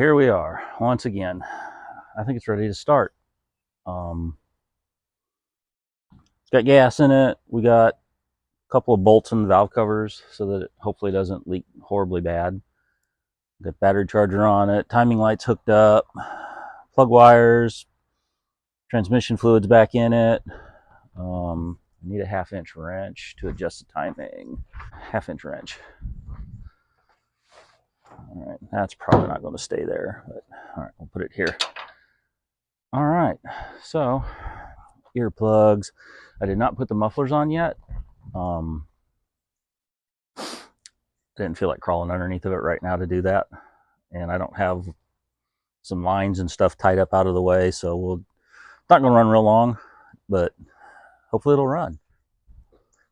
here we are once again. I think it's ready to start. It's got gas in it. We got a couple of bolts in the valve covers so that it hopefully doesn't leak horribly bad. Got battery charger on it. Timing lights hooked up. Plug wires. Transmission fluids back in it. I need a 1/2-inch wrench to adjust the timing. 1/2-inch wrench. All right, that's probably not going to stay there, but all right, we'll put it here. All right, so earplugs. I did not put the mufflers on yet. I didn't feel like crawling underneath of it right now to do that, and I don't have some lines and stuff tied up out of the way, so we'll not going to run real long, but hopefully it'll run.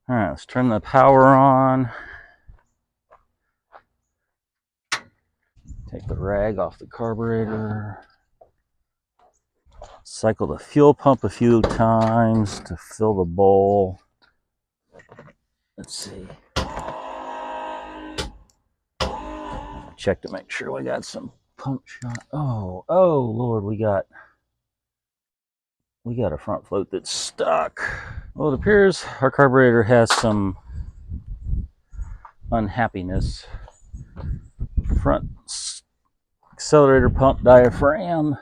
All right, let's turn the power on. Take the rag off the carburetor. Cycle the fuel pump a few times to fill the bowl. Let's see. Check to make sure we got some pump shot. Oh Lord, we got a front float that's stuck. Well, it appears our carburetor has some unhappiness. Front accelerator pump diaphragm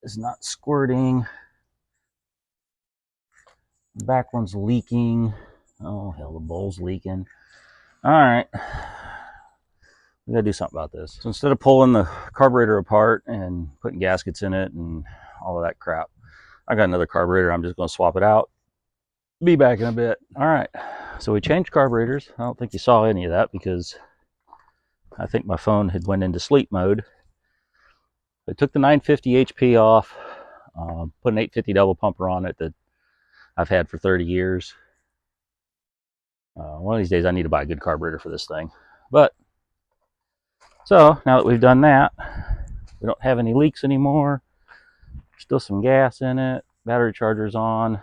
is not squirting. The back one's leaking. Oh hell, the bowl's leaking. All right, we gotta do something about this. So instead of pulling the carburetor apart and putting gaskets in it and all of that crap, I got another carburetor. I'm just gonna swap it out. Be back in a bit. All right, so we changed carburetors. I don't think you saw any of that because I think my phone had went into sleep mode. I took the 950 HP off, put an 850 double pumper on it that I've had for 30 years. One of these days I need to buy a good carburetor for this thing. But, so now that we've done that, we don't have any leaks anymore. There's still some gas in it. Battery charger's on.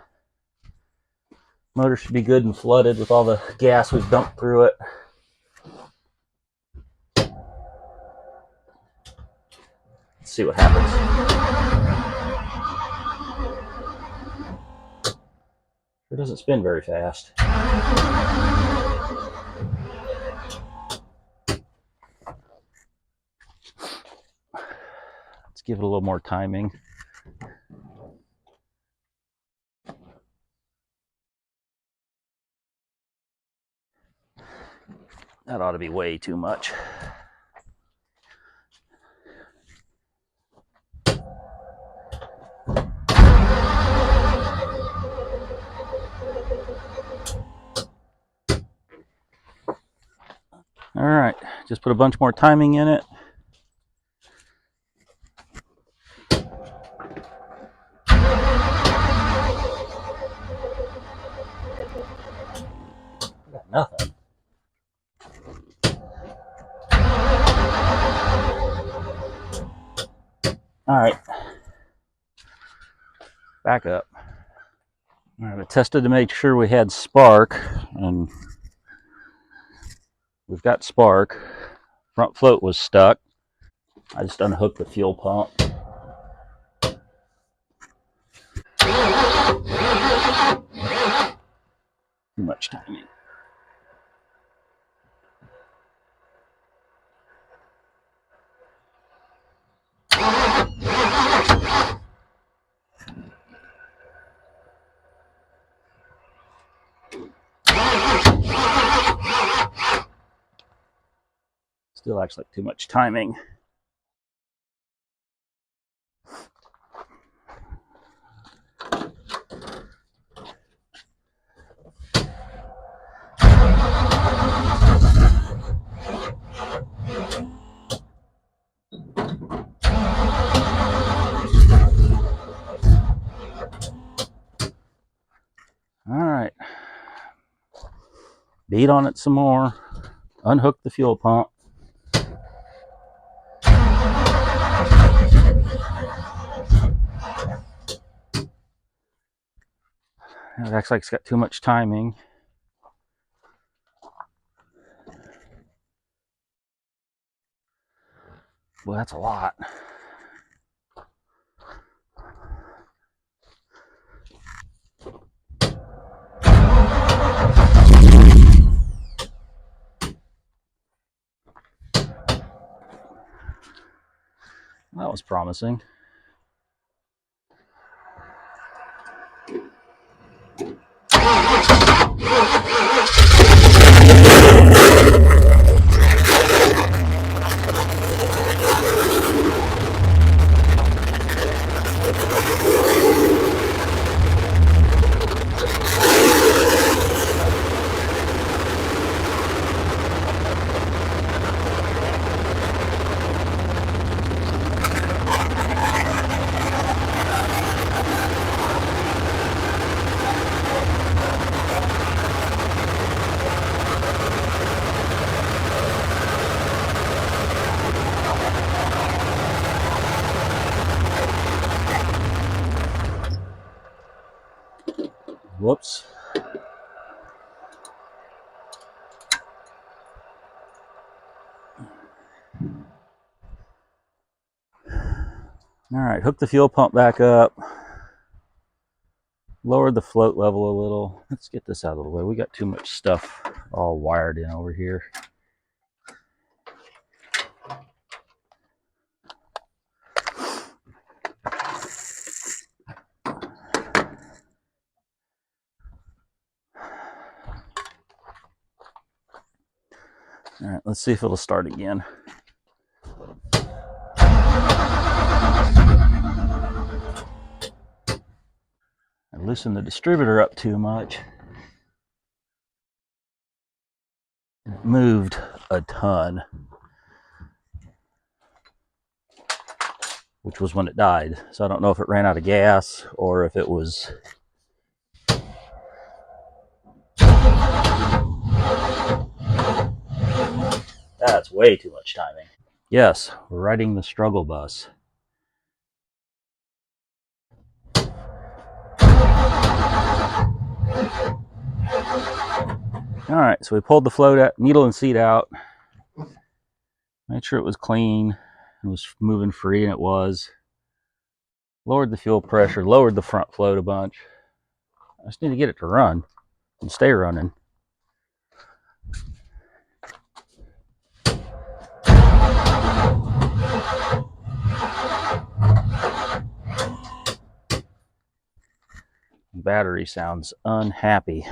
Motor should be good and flooded with all the gas we've dumped through it. Let's see what happens. It doesn't spin very fast. Let's give it a little more timing. That ought to be way too much. All right, just put a bunch more timing in it. Got nothing. All right, back up. All right, I tested to make sure we had spark, and we've got spark. Front float was stuck. I just unhooked the fuel pump. Too much timing. Still acts like too much timing. All right, beat on it some more. Unhook the fuel pump. It acts like it's got too much timing. Well, that's a lot. That was promising. Whoops. All right, hook the fuel pump back up. Lowered the float level a little. Let's get this out of the way. We got too much stuff all wired in over here. All right, let's see if it'll start again. I loosened the distributor up too much. It moved a ton, which was when it died. So I don't know if it ran out of gas or if it was... That's way too much timing. Yes, we're riding the struggle bus. All right, so we pulled the float out, needle and seat out. Made sure it was clean. It was moving free, and it was. Lowered the fuel pressure, lowered the front float a bunch. I just need to get it to run and stay running. Battery sounds unhappy.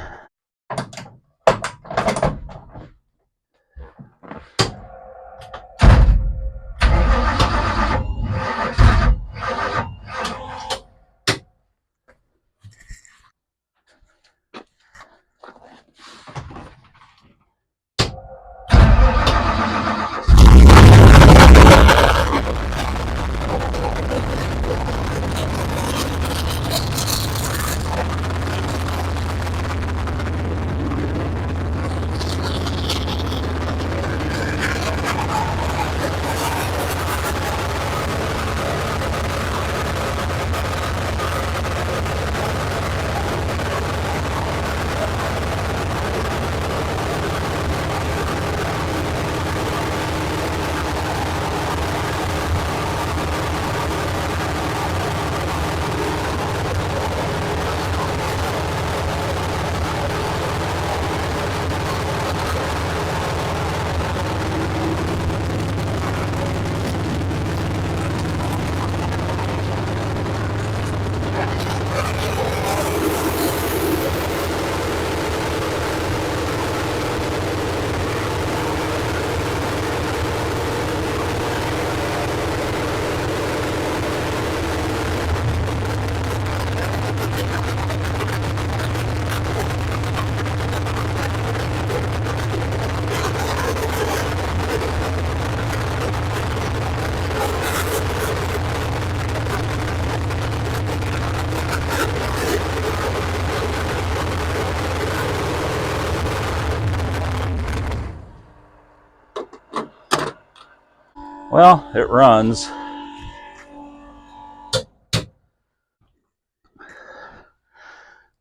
Well, it runs.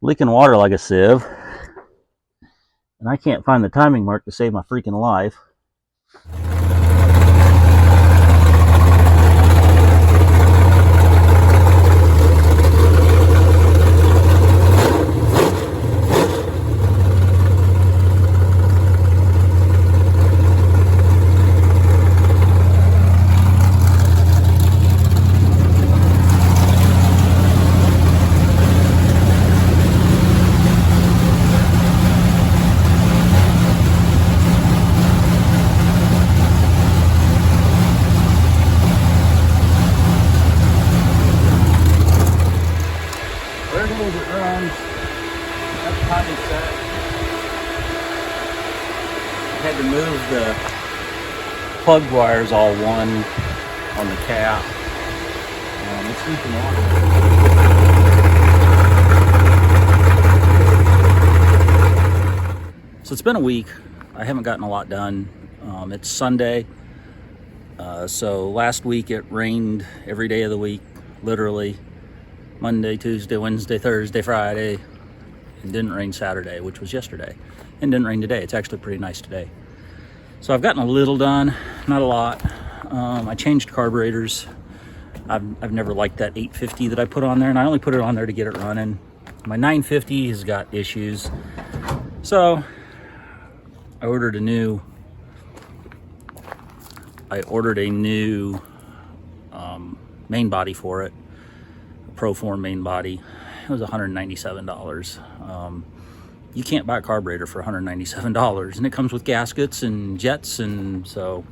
Leaking water like a sieve. And I can't find the timing mark to save my freaking life. had to move the plug wires all one on the cap. It's leaking water. So it's been a week. I haven't gotten a lot done. It's Sunday. So last week it rained every day of the week, literally. Monday, Tuesday, Wednesday, Thursday, Friday. It didn't rain Saturday, which was yesterday. And didn't rain today. It's actually pretty nice today. So I've gotten a little done, not a lot. I changed carburetors. I've never liked that 850 that I put on there, and I only put it on there to get it running. My 950 has got issues. So I ordered a new main body for it, a Proform main body. It was $197. You can't buy a carburetor for $197, and it comes with gaskets and jets, and so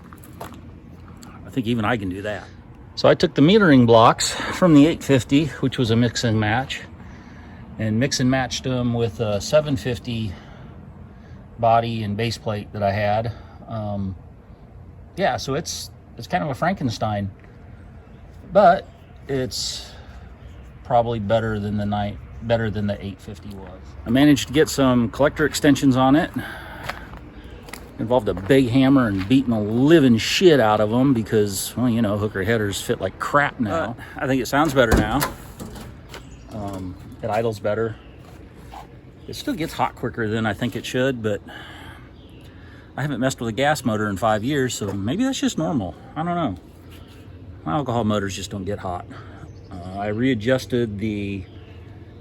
I think even I can do that. So I took the metering blocks from the 850, which was a mix and match, and mix and matched them with a 750 body and base plate that I had. Yeah, so it's kind of a Frankenstein, but it's probably better than the 850 was. I managed to get some collector extensions on it. Involved a big hammer and beating the living shit out of them because, well, you know, hooker headers fit like crap now. I think it sounds better now. It idles better. It still gets hot quicker than I think it should, but I haven't messed with a gas motor in 5 years, so maybe that's just normal. I don't know. My alcohol motors just don't get hot. I readjusted the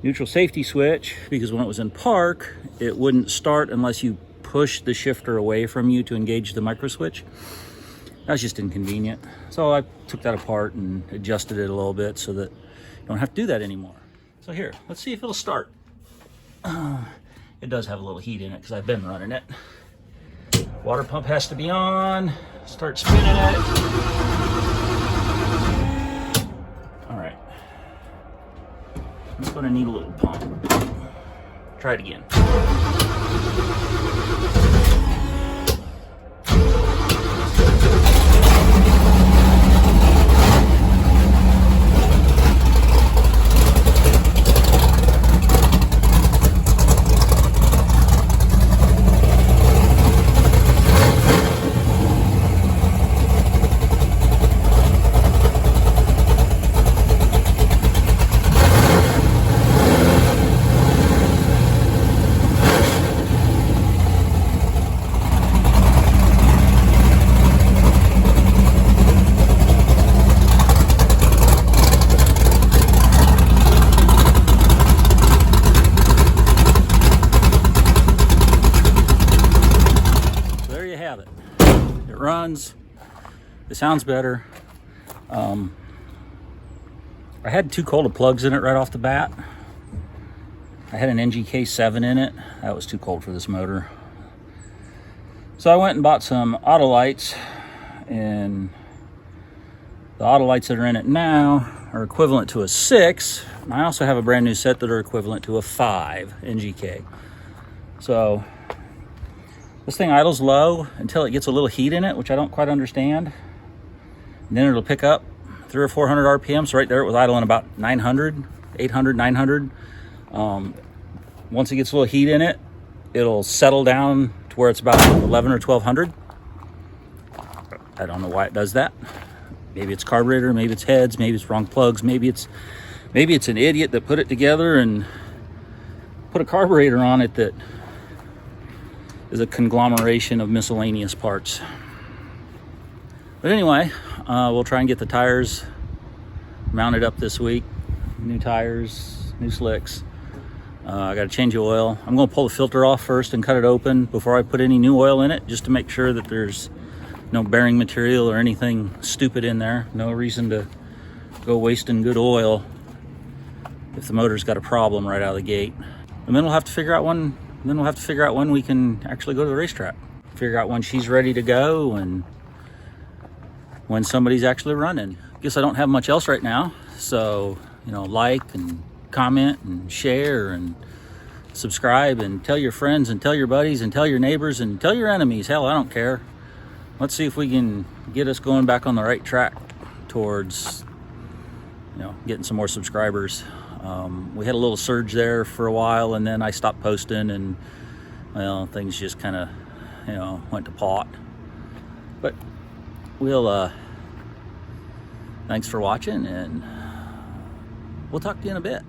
neutral safety switch because when it was in park, it wouldn't start unless you push the shifter away from you to engage the micro switch. That was just inconvenient. So I took that apart and adjusted it a little bit so that you don't have to do that anymore. So here, let's see if it'll start. It does have a little heat in it because I've been running it. Water pump has to be on. Start spinning it. All right. I'm gonna need a little pump. Try it again. It runs. It sounds better. I had too cold of plugs in it right off the bat. I had an NGK 7 in it. That was too cold for this motor. So I went and bought some Autolites, and the Autolites that are in it now are equivalent to a 6. And I also have a brand new set that are equivalent to a 5 NGK. So this thing idles low until it gets a little heat in it, which I don't quite understand. And then it'll pick up 300 or 400 RPM. So right there it was idling about 900, 800, 900. Once it gets a little heat in it, it'll settle down to where it's about 11 or 1200. I don't know why it does that. Maybe it's carburetor, maybe it's heads, maybe it's wrong plugs, maybe it's an idiot that put it together and put a carburetor on it that is a conglomeration of miscellaneous parts. But anyway, we'll try and get the tires mounted up this week. New tires, new slicks. I got to change the oil. I'm going to pull the filter off first and cut it open before I put any new oil in it, just to make sure that there's no bearing material or anything stupid in there. No reason to go wasting good oil if the motor's got a problem right out of the gate. And then we'll have to figure out when we can actually go to the racetrack. Figure out when she's ready to go and when somebody's actually running. Guess I don't have much else right now, so like and comment and share and subscribe and tell your friends and tell your buddies and tell your neighbors and tell your enemies. Hell, I don't care. Let's see if we can get us going back on the right track towards, getting some more subscribers. We had a little surge there for a while, and then I stopped posting, and things just kind of went to pot. But thanks for watching, and we'll talk to you in a bit.